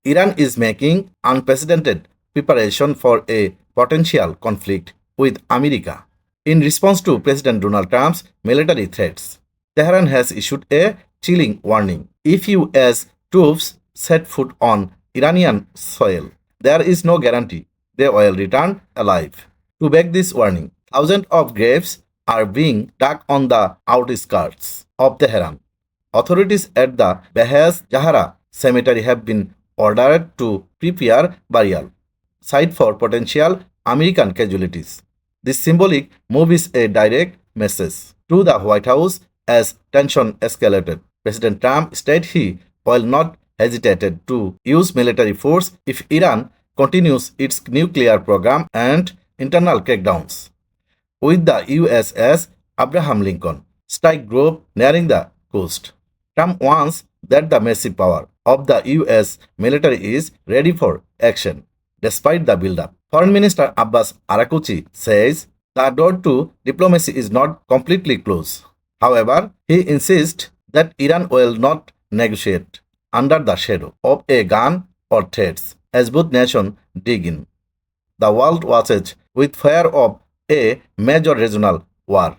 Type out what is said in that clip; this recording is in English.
Iran is making unprecedented preparation for a potential conflict with America. In response to President Donald Trump's military threats, Tehran has issued a chilling warning. If US troops set foot on Iranian soil, there is no guarantee they will return alive. To back this warning, thousands of graves are being dug on the outskirts of Tehran. Authorities at the Behaz Zahra cemetery have been ordered to prepare burial site for potential American casualties. This symbolic move is a direct message to the White House as tension escalated. President Trump said he will not hesitate to use military force if Iran continues its nuclear program and internal crackdowns. With the USS Abraham Lincoln strike group nearing the coast, Trump warns that the massive power of the US military is ready for action despite the buildup. Foreign Minister Abbas Arakuchi says the door to diplomacy is not completely closed. However, he insists that Iran will not negotiate under the shadow of a gun or threats as both nations dig in. The world watches with fear of a major regional war.